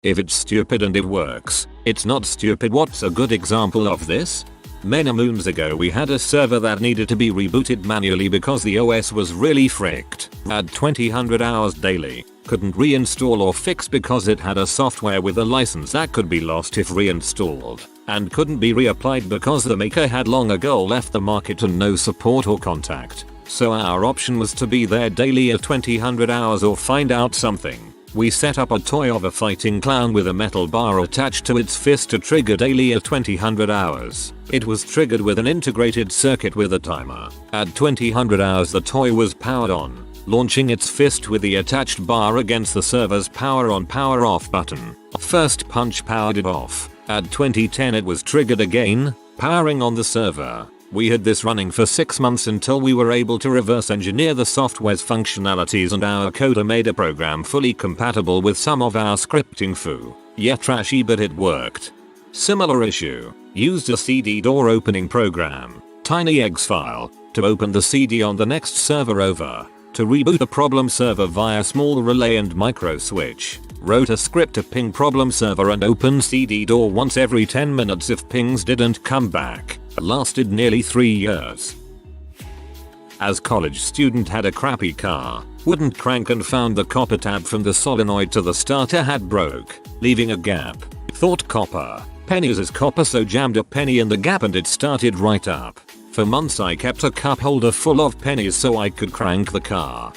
If it's stupid and it works, it's not stupid. What's a good example of this? Many moons ago we had a server that needed to be rebooted manually because the OS was really fricked. Had 2000 hours daily. Couldn't reinstall or fix because it had a software with a license that could be lost if reinstalled. And couldn't be reapplied because the maker had long ago left the market and no support or contact. So our option was to be there daily at 2000 hours or find out something. We set up a toy of a fighting clown with a metal bar attached to its fist to trigger daily at 2000 hours. It was triggered with an integrated circuit with a timer. At 2000 hours the toy was powered on, launching its fist with the attached bar against the server's power on power off button. First punch powered it off. At 2010 it was triggered again, powering on the server. We had this running for 6 months until we were able to reverse engineer the software's functionalities and our coder made a program fully compatible with some of our scripting foo. Yeah, trashy, but it worked. Similar issue. Used a CD door opening program, tiny eggs file, to open the CD on the next server over. To reboot a problem server via small relay and micro switch. Wrote a script to ping problem server and open CD door once every 10 minutes if pings didn't come back. Lasted nearly 3 years. As college student had a crappy car, wouldn't crank and found the copper tab from the solenoid to the starter had broke, leaving a gap. Thought copper. Pennies is copper, so jammed a penny in the gap and it started right up. For months I kept a cup holder full of pennies so I could crank the car.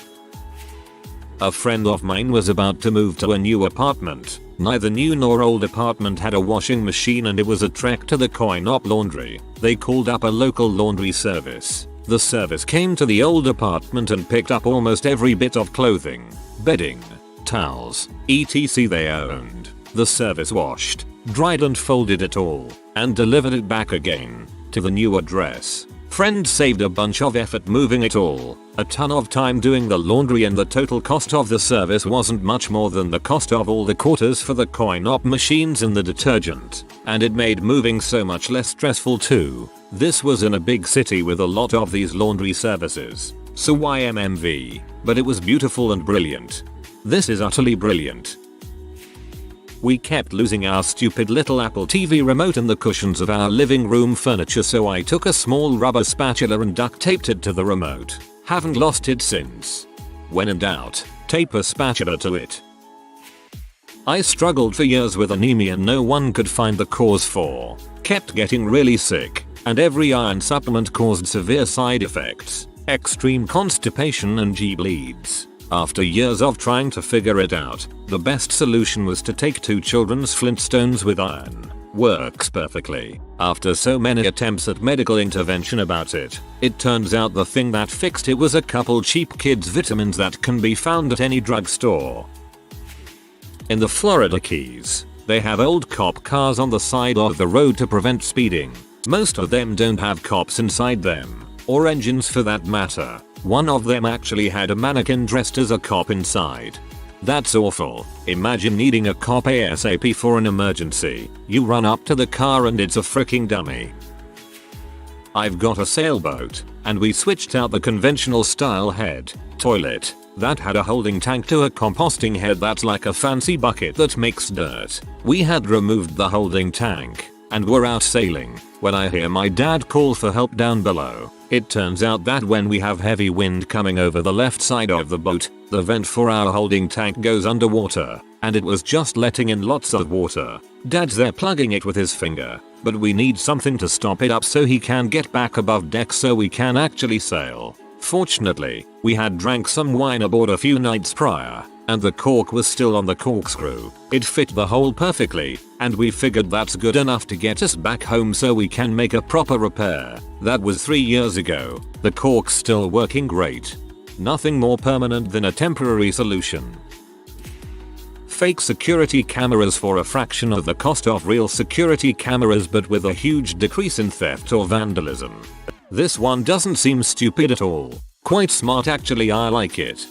A friend of mine was about to move to a new apartment. Neither new nor old apartment had a washing machine and it was a trek to the coin-op laundry. They called up a local laundry service. The service came to the old apartment and picked up almost every bit of clothing, bedding, towels, etc. they owned. The service washed, dried and folded it all, and delivered it back again to the new address. Friend saved a bunch of effort moving it all, a ton of time doing the laundry, and the total cost of the service wasn't much more than the cost of all the quarters for the coin-op machines and the detergent. And it made moving so much less stressful too. This was in a big city with a lot of these laundry services. So why MMV? But it was beautiful and brilliant. This is utterly brilliant. We kept losing our stupid little Apple TV remote in the cushions of our living room furniture, so I took a small rubber spatula and duct taped it to the remote. Haven't lost it since. When in doubt, tape a spatula to it. I struggled for years with anemia no one could find the cause for. Kept getting really sick, and every iron supplement caused severe side effects, extreme constipation and G-bleeds. After years of trying to figure it out, the best solution was to take 2 children's Flintstones with iron. Works perfectly. After so many attempts at medical intervention about it, it turns out the thing that fixed it was a couple cheap kids vitamins that can be found at any drugstore. In the Florida Keys, they have old cop cars on the side of the road to prevent speeding. Most of them don't have cops inside them, or engines for that matter. One of them actually had a mannequin dressed as a cop inside. That's awful. Imagine needing a cop ASAP for an emergency. You run up to the car and it's a freaking dummy. I've got a sailboat, and we switched out the conventional style head toilet that had a holding tank to a composting head that's like a fancy bucket that makes dirt. We had removed the holding tank and were out sailing when I hear my dad call for help down below. It turns out that when we have heavy wind coming over the left side of the boat, the vent for our holding tank goes underwater, and it was just letting in lots of water. Dad's there plugging it with his finger, but we need something to stop it up so he can get back above deck so we can actually sail. Fortunately, we had drank some wine aboard a few nights prior, and the cork was still on the corkscrew. It fit the hole perfectly, and we figured that's good enough to get us back home so we can make a proper repair. That was 3 years ago. The cork's still working great. Nothing more permanent than a temporary solution. Fake security cameras for a fraction of the cost of real security cameras, but with a huge decrease in theft or vandalism. This one doesn't seem stupid at all. Quite smart actually, I like it.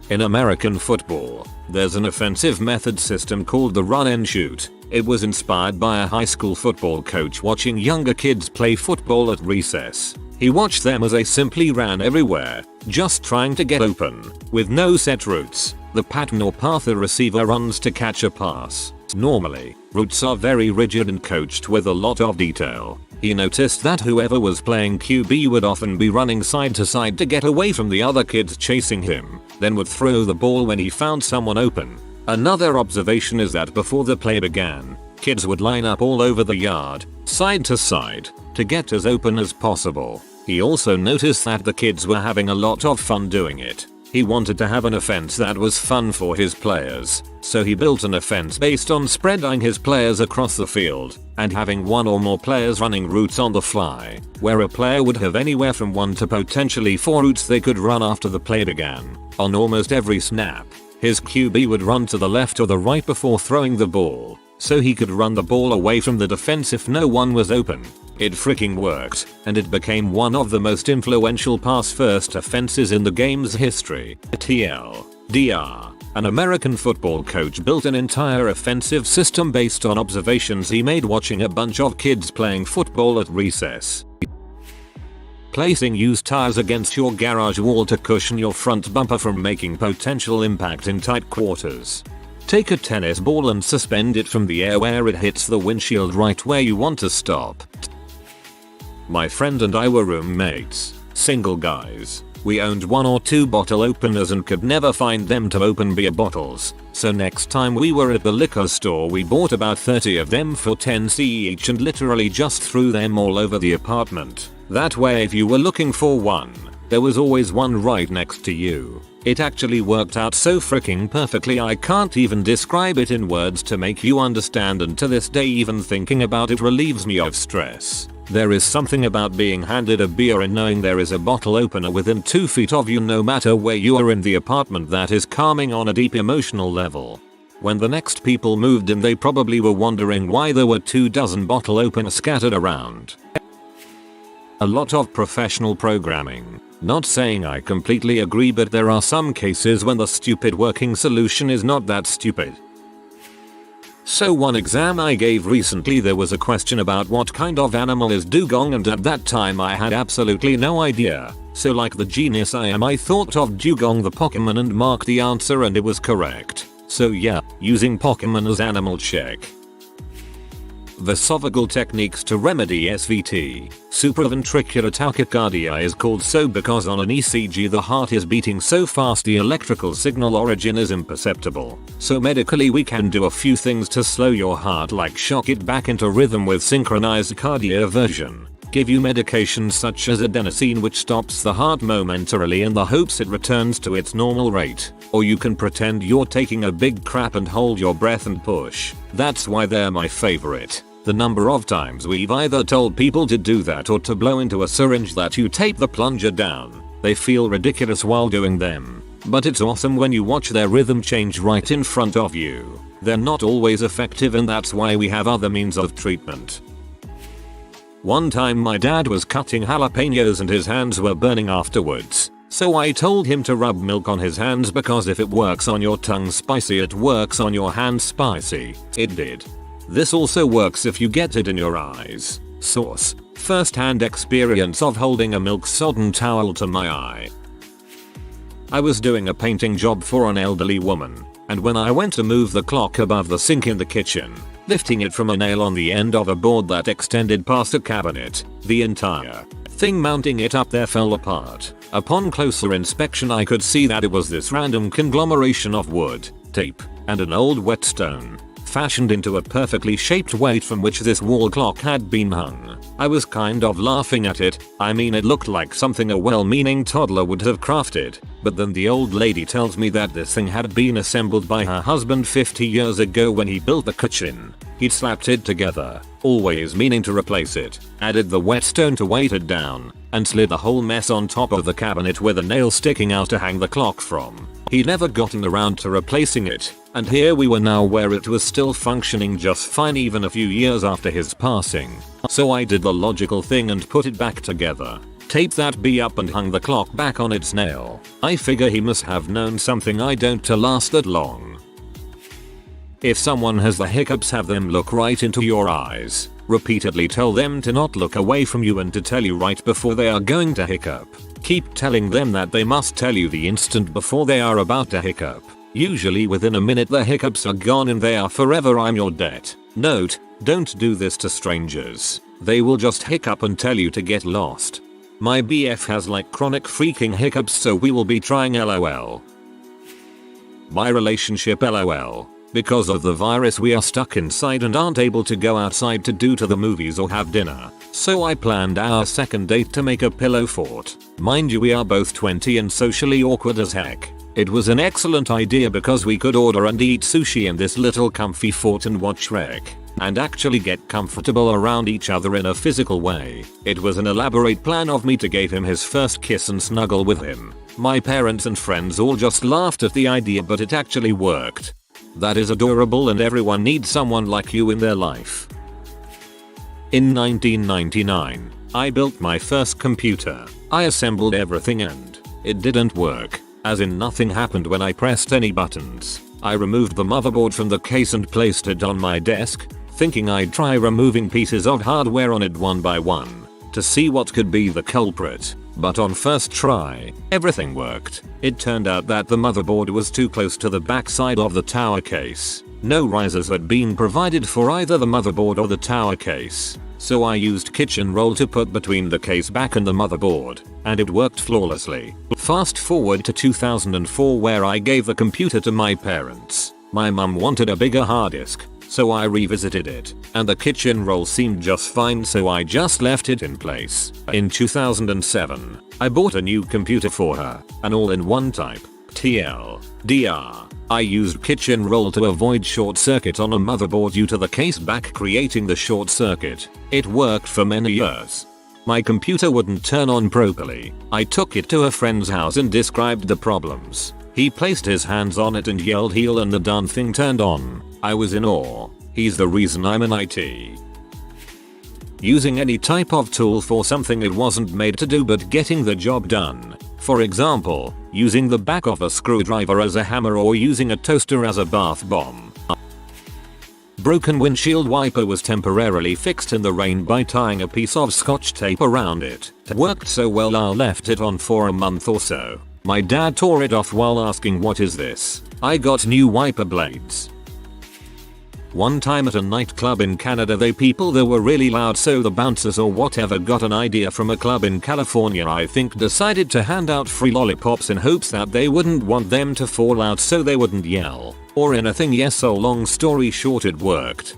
In American football, there's an offensive method system called the run and shoot. It was inspired by a high school football coach watching younger kids play football at recess. He watched them as they simply ran everywhere, just trying to get open, with no set routes. the pattern or path a receiver runs to catch a pass. Normally, routes are very rigid and coached with a lot of detail. He noticed that whoever was playing QB would often be running side to side to get away from the other kids chasing him, then would throw the ball when he found someone open. Another observation is that before the play began, kids would line up all over the yard, side to side, to get as open as possible. He also noticed that the kids were having a lot of fun doing it. He wanted to have an offense that was fun for his players, so he built an offense based on spreading his players across the field and having one or more players running routes on the fly, where a player would have anywhere from 1 to potentially 4 routes they could run after the play began. On almost every snap, his QB would run to the left or the right before throwing the ball, so he could run the ball away from the defense if no one was open. It freaking worked, and it became one of the most influential pass-first offenses in the game's history. TLDR, an American football coach built an entire offensive system based on observations he made watching a bunch of kids playing football at recess. Placing used tires against your garage wall to cushion your front bumper from making potential impact in tight quarters. Take a tennis ball and suspend it from the air where it hits the windshield right where you want to stop. My friend and I were roommates, single guys. We owned 1 or 2 bottle openers and could never find them to open beer bottles, so next time we were at the liquor store we bought about 30 of them for 10 CE each and literally just threw them all over the apartment. That way if you were looking for one, there was always one right next to you. It actually worked out so freaking perfectly I can't even describe it in words to make you understand, and to this day even thinking about it relieves me of stress. There is something about being handed a beer and knowing there is a bottle opener within 2 feet of you no matter where you are in the apartment that is calming on a deep emotional level. When the next people moved in they probably were wondering why there were 24 bottle openers scattered around. A lot of professional programming. Not saying I completely agree, but there are some cases when the stupid working solution is not that stupid. So one exam I gave recently there was a question about what kind of animal is dugong, and at that time I had absolutely no idea. So like the genius I am I thought of dugong the Pokemon and marked the answer and it was correct. So yeah, using Pokemon as animal check. Vesophageal techniques to remedy SVT. Supraventricular tachycardia is called so because on an ECG the heart is beating so fast the electrical signal origin is imperceptible. So medically we can do a few things to slow your heart, like shock it back into rhythm with synchronized cardioversion. Give you medications such as adenosine which stops the heart momentarily in the hopes it returns to its normal rate. Or you can pretend you're taking a big crap and hold your breath and push. That's why they're my favorite. The number of times we've either told people to do that or to blow into a syringe that you tape the plunger down. They feel ridiculous while doing them, but it's awesome when you watch their rhythm change right in front of you. They're not always effective, and that's why we have other means of treatment. One time my dad was cutting jalapenos and his hands were burning afterwards. So I told him to rub milk on his hands because if it works on your tongue spicy it works on your hands spicy. It did. This also works if you get it in your eyes. Source: first-hand experience of holding a milk-sodden towel to my eye. I was doing a painting job for an elderly woman, and when I went to move the clock above the sink in the kitchen, lifting it from a nail on the end of a board that extended past a cabinet, the entire thing mounting it up there fell apart. Upon closer inspection I could see that it was this random conglomeration of wood, tape, and an old whetstone, fashioned into a perfectly shaped weight from which this wall clock had been hung. I was kind of laughing at it. I mean, it looked like something a well-meaning toddler would have crafted. But then the old lady tells me that this thing had been assembled by her husband 50 years ago when he built the kitchen. He'd slapped it together, always meaning to replace it, added the whetstone to weight it down, and slid the whole mess on top of the cabinet with a nail sticking out to hang the clock from. He'd never gotten around to replacing it, and here we were now where it was still functioning just fine even a few years after his passing. So I did the logical thing and put it back together, taped that bee up and hung the clock back on its nail. I figure he must have known something I don't to last that long. If someone has the hiccups, have them look right into your eyes. Repeatedly tell them to not look away from you and to tell you right before they are going to hiccup. Keep telling them that they must tell you the instant before they are about to hiccup. Usually within a minute the hiccups are gone and they are forever. I'm your debt. Note, don't do this to strangers. They will just hiccup and tell you to get lost. My BF has like chronic freaking hiccups, so we will be trying LOL. My relationship LOL. Because of the virus we are stuck inside and aren't able to go outside to do to the movies or have dinner. So I planned our second date to make a pillow fort. Mind you, we are both 20 and socially awkward as heck. It was an excellent idea because we could order and eat sushi in this little comfy fort and watch Rec. And actually get comfortable around each other in a physical way. It was an elaborate plan of me to give him his first kiss and snuggle with him. My parents and friends all just laughed at the idea, but it actually worked. That is adorable, and everyone needs someone like you in their life. In 1999, I built my first computer. I assembled everything and it didn't work. As in, nothing happened when I pressed any buttons. I removed the motherboard from the case and placed it on my desk, thinking I'd try removing pieces of hardware on it one by one to see what could be the culprit. But on first try, everything worked. It turned out that the motherboard was too close to the backside of the tower case. No risers had been provided for either the motherboard or the tower case. So I used kitchen roll to put between the case back and the motherboard, and it worked flawlessly. Fast forward to 2004, where I gave the computer to my parents. My mum wanted a bigger hard disk, so I revisited it, and the kitchen roll seemed just fine, so I just left it in place. In 2007, I bought a new computer for her, an all-in-one type, TLDR. I used kitchen roll to avoid short circuit on a motherboard due to the case back creating the short circuit. It worked for many years. My computer wouldn't turn on properly. I took it to a friend's house and described the problems. He placed his hands on it and yelled heal, and the darn thing turned on. I was in awe. He's the reason I'm in IT. Using any type of tool for something it wasn't made to do but getting the job done. For example, using the back of a screwdriver as a hammer or using a toaster as a bath bomb. Broken windshield wiper was temporarily fixed in the rain by tying a piece of scotch tape around it. It worked so well I left it on for a month or so. My dad tore it off while asking, "What is this?" I got new wiper blades. One time at a nightclub in Canada, people there were really loud, so the bouncers or whatever got an idea from a club in California, I think, decided to hand out free lollipops in hopes that they wouldn't want them to fall out so they wouldn't yell or anything. Yes, so long story short, it worked.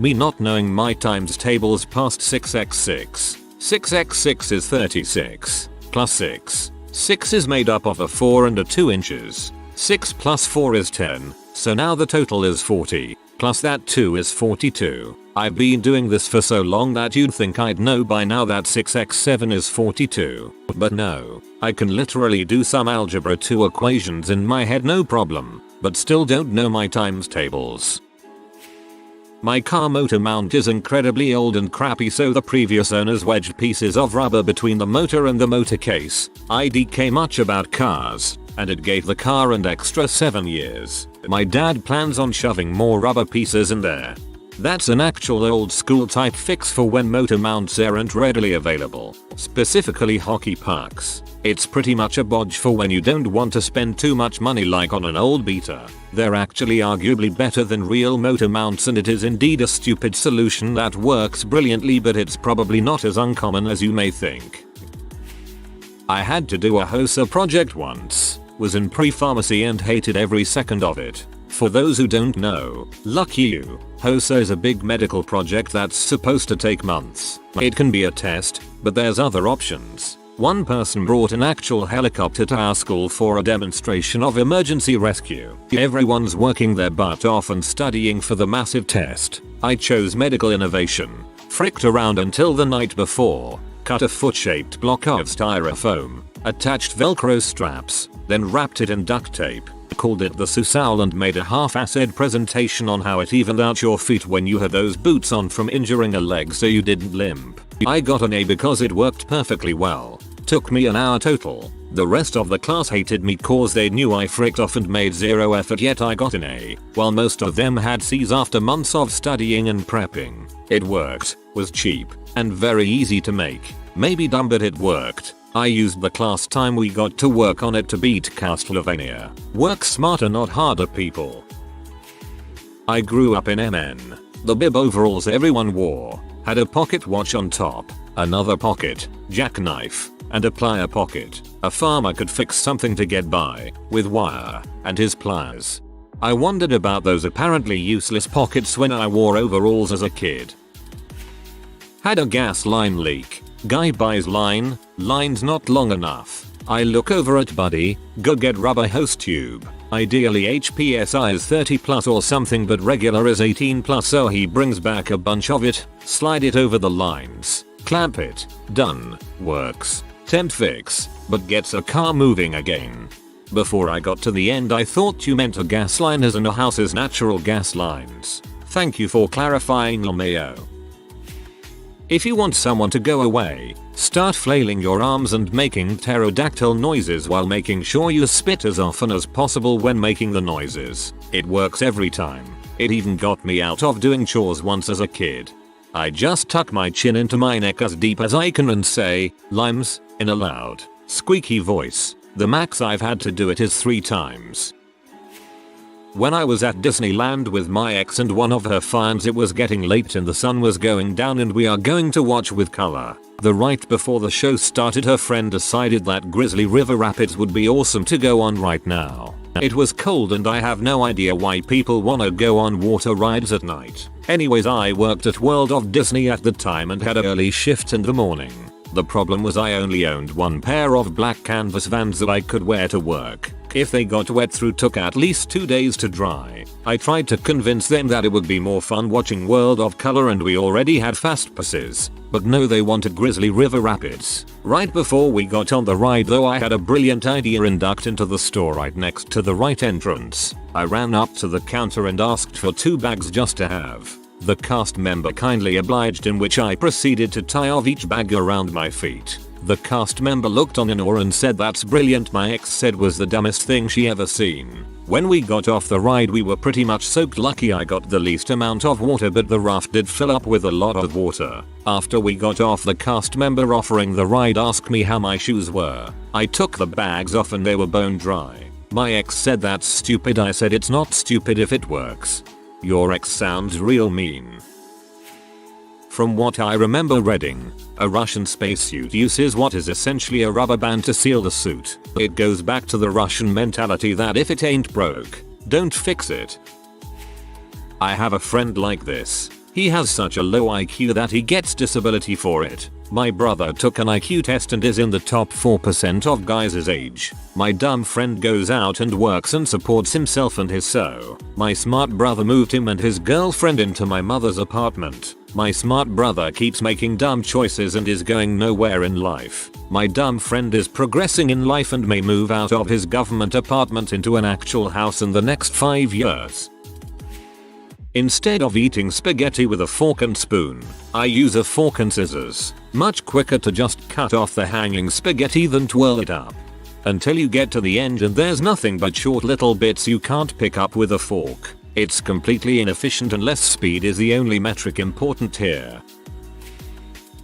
Me not knowing my times tables past 6x6. 6x6 is 36 plus 6. 6 is made up of a 4 and a 2 inches. 6 plus 4 is 10. So now the total is 40, plus that 2 is 42. I've been doing this for so long that you'd think I'd know by now that 6x7 is 42. But no, I can literally do some algebra 2 equations in my head no problem, but still don't know my times tables. My car motor mount is incredibly old and crappy, so the previous owners wedged pieces of rubber between the motor and the motor case. I DK much about cars, and it gave the car an extra 7 years. My dad plans on shoving more rubber pieces in there. That's an actual old school type fix for when motor mounts aren't readily available, specifically hockey pucks. It's pretty much a bodge for when you don't want to spend too much money like on an old beater. They're actually arguably better than real motor mounts, and it is indeed a stupid solution that works brilliantly, but it's probably not as uncommon as you may think. I had to do a HOSA project once. Was in pre-pharmacy and hated every second of it. For those who don't know, lucky you, HOSA is a big medical project that's supposed to take months. It can be a test, but there's other options. One person brought an actual helicopter to our school for a demonstration of emergency rescue. Everyone's working their butt off and studying for the massive test. I chose medical innovation. Fricked around until the night before. Cut a foot-shaped block of styrofoam. Attached velcro straps, then wrapped it in duct tape, called it the Susal, and made a half-assed presentation on how it evened out your feet when you had those boots on from injuring a leg so you didn't limp. I got an A because it worked perfectly well. Took me an hour total. The rest of the class hated me cause they knew I fricked off and made zero effort, yet I got an A, while most of them had C's after months of studying and prepping. It worked, was cheap, and very easy to make. Maybe dumb, but it worked. I used the class time we got to work on it to beat Castlevania. Work smarter, not harder, people. I grew up in MN. The bib overalls everyone wore had a pocket watch on top, another pocket, jackknife, and a plier pocket. A farmer could fix something to get by with wire and his pliers. I wondered about those apparently useless pockets when I wore overalls as a kid. Had a gas line leak. Guy buys line, line's not long enough. I look over at buddy, go get rubber hose tube. Ideally HPSI is 30 plus or something, but regular is 18 plus, so he brings back a bunch of it, slide it over the lines, clamp it, done, works. Temp fix, but gets a car moving again. Before I got to the end I thought you meant a gas line as in a house's natural gas lines. Thank you for clarifying, LMAO. If you want someone to go away, start flailing your arms and making pterodactyl noises while making sure you spit as often as possible when making the noises. It works every time. It even got me out of doing chores once as a kid. I just tuck my chin into my neck as deep as I can and say, limes, in a loud, squeaky voice. The max I've had to do it is 3 times. When I was at Disneyland with my ex and one of her friends, it was getting late and the sun was going down and we are going to watch with color. The right before the show started, her friend decided that Grizzly River Rapids would be awesome to go on right now. It was cold and I have no idea why people wanna go on water rides at night. Anyways, I worked at World of Disney at the time and had an early shift in the morning. The problem was I only owned one pair of black canvas Vans that I could wear to work. If they got wet through, took at least 2 days to dry. I tried to convince them that it would be more fun watching World of Color and we already had fast passes. But no, they wanted Grizzly River Rapids. Right before we got on the ride though, I had a brilliant idea and ducked into the store right next to the right entrance. I ran up to the counter and asked for 2 bags just to have. The cast member kindly obliged, in which I proceeded to tie off each bag around my feet. The cast member looked on in awe and said that's brilliant. My ex said was the dumbest thing she ever seen. When we got off the ride we were pretty much soaked. Lucky I got the least amount of water, but the raft did fill up with a lot of water. After we got off, the cast member offering the ride asked me how my shoes were. I took the bags off and they were bone dry. My ex said that's stupid. I said it's not stupid if it works. Your ex sounds real mean. From what I remember reading, a Russian spacesuit uses what is essentially a rubber band to seal the suit. It goes back to the Russian mentality that if it ain't broke, don't fix it. I have a friend like this. He has such a low IQ that he gets disability for it. My brother took an IQ test and is in the top 4% of guys his age. My dumb friend goes out and works and supports himself and his so. My smart brother moved him and his girlfriend into my mother's apartment. My smart brother keeps making dumb choices and is going nowhere in life. My dumb friend is progressing in life and may move out of his government apartment into an actual house in the next 5 years. Instead of eating spaghetti with a fork and spoon, I use a fork and scissors. Much quicker to just cut off the hanging spaghetti than twirl it up. Until you get to the end and there's nothing but short little bits you can't pick up with a fork. It's completely inefficient unless speed is the only metric important here.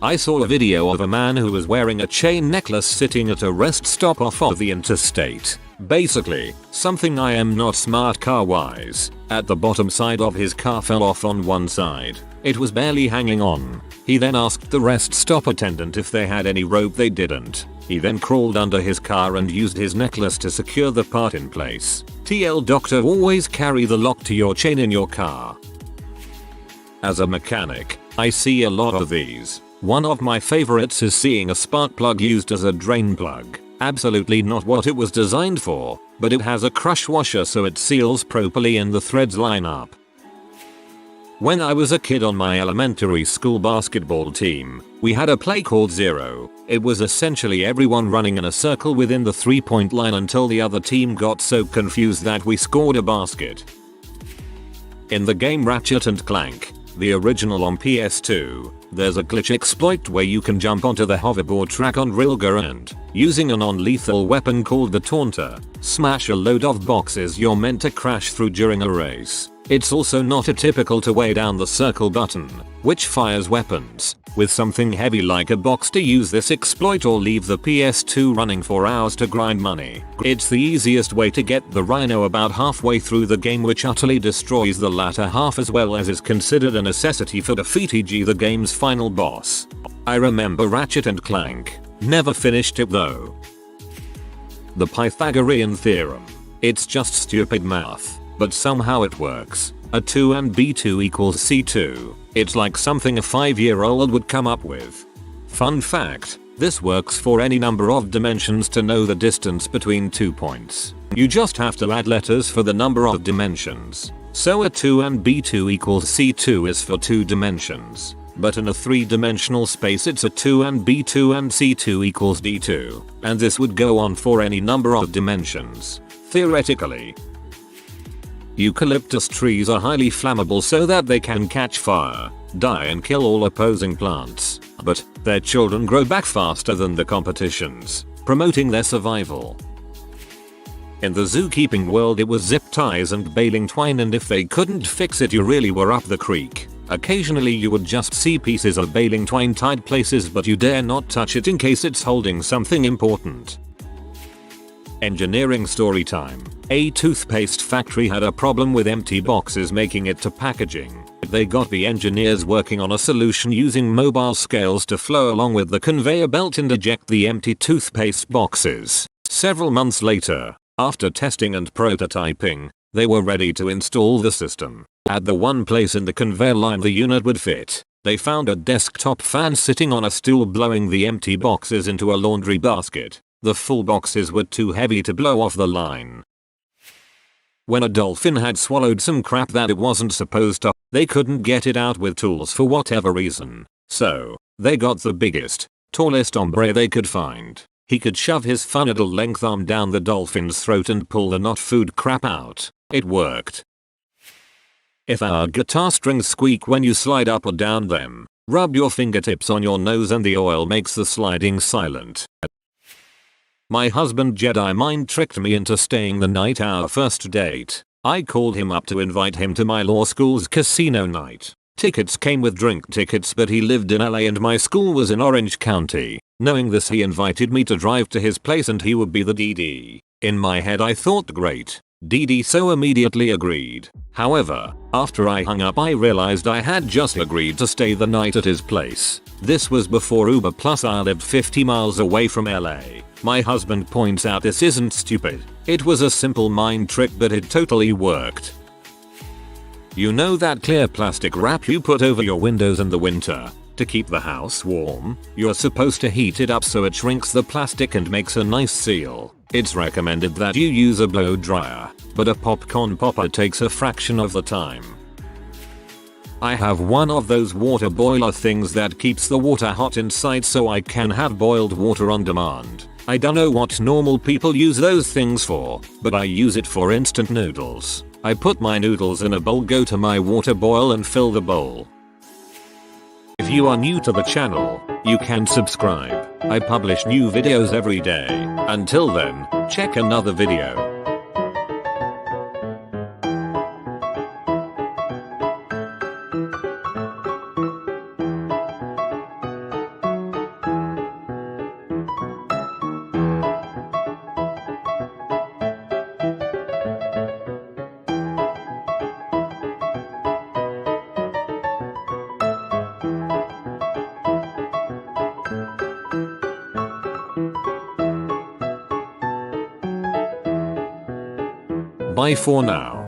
I saw a video of a man who was wearing a chain necklace sitting at a rest stop off of the interstate. Basically, something I am not smart car wise. At the bottom side of his car fell off on one side. It was barely hanging on. He then asked the rest stop attendant if they had any rope. They didn't. He then crawled under his car and used his necklace to secure the part in place. TL doctor, always carry the lock to your chain in your car. As a mechanic, I see a lot of these. One of my favorites is seeing a spark plug used as a drain plug. Absolutely not what it was designed for, but it has a crush washer so it seals properly and the threads line up. When I was a kid on my elementary school basketball team, we had a play called Zero. It was essentially everyone running in a circle within the 3-point line until the other team got so confused that we scored a basket. In the game Ratchet and Clank, the original on PS2, there's a glitch exploit where you can jump onto the hoverboard track on Rilga and, using a non-lethal weapon called the Taunter, smash a load of boxes you're meant to crash through during a race. It's also not atypical to weigh down the circle button, which fires weapons. with something heavy like a box to use this exploit or leave the PS2 running for hours to grind money. It's the easiest way to get the Rhino about halfway through the game, which utterly destroys the latter half as well as is considered a necessity for defeat, e.g. the game's final boss. I remember Ratchet and Clank. Never finished it though. The Pythagorean theorem. It's just stupid math, but somehow it works. A 2 and B2 equals C2. It's like something a 5-year-old would come up with. Fun fact, this works for any number of dimensions to know the distance between 2 points. You just have to add letters for the number of dimensions. So a 2 and B2 equals C2 is for 2 dimensions. But in a 3-dimensional space it's a 2 and B2 and C2 equals D2. And this would go on for any number of dimensions. Theoretically. Eucalyptus trees are highly flammable so that they can catch fire, die and kill all opposing plants. But their children grow back faster than the competition's, promoting their survival. In the zookeeping world it was zip ties and baling twine, and if they couldn't fix it you really were up the creek. Occasionally you would just see pieces of baling twine tied places, but you dare not touch it in case it's holding something important. Engineering story time. A toothpaste factory had a problem with empty boxes making it to packaging. They got the engineers working on a solution using mobile scales to flow along with the conveyor belt and eject the empty toothpaste boxes. Several months later, after testing and prototyping, they were ready to install the system. At the one place in the conveyor line the unit would fit, they found a desktop fan sitting on a stool blowing the empty boxes into a laundry basket. The full boxes were too heavy to blow off the line. When a dolphin had swallowed some crap that it wasn't supposed to, they couldn't get it out with tools for whatever reason. So, they got the biggest, tallest hombre they could find. He could shove his funnel length arm down the dolphin's throat and pull the not food crap out. It worked. If our guitar strings squeak when you slide up or down them, rub your fingertips on your nose and the oil makes the sliding silent. My husband Jedi mind tricked me into staying the night our first date. I called him up to invite him to my law school's casino night. Tickets came with drink tickets, but he lived in LA and my school was in Orange County. Knowing this, he invited me to drive to his place and he would be the DD. In my head I thought great. DD so immediately agreed. However, after I hung up I realized I had just agreed to stay the night at his place. This was before Uber, plus I lived 50 miles away from LA. My husband points out this isn't stupid. It was a simple mind trick but it totally worked. You know that clear plastic wrap you put over your windows in the winter to keep the house warm? You're supposed to heat it up so it shrinks the plastic and makes a nice seal. It's recommended that you use a blow dryer, but a popcorn popper takes a fraction of the time. I have one of those water boiler things that keeps the water hot inside so I can have boiled water on demand. I don't know what normal people use those things for, but I use it for instant noodles. I put my noodles in a bowl, go to my water boil and fill the bowl. If you are new to the channel, you can subscribe. I publish new videos every day. Until then, check another video. Bye for now.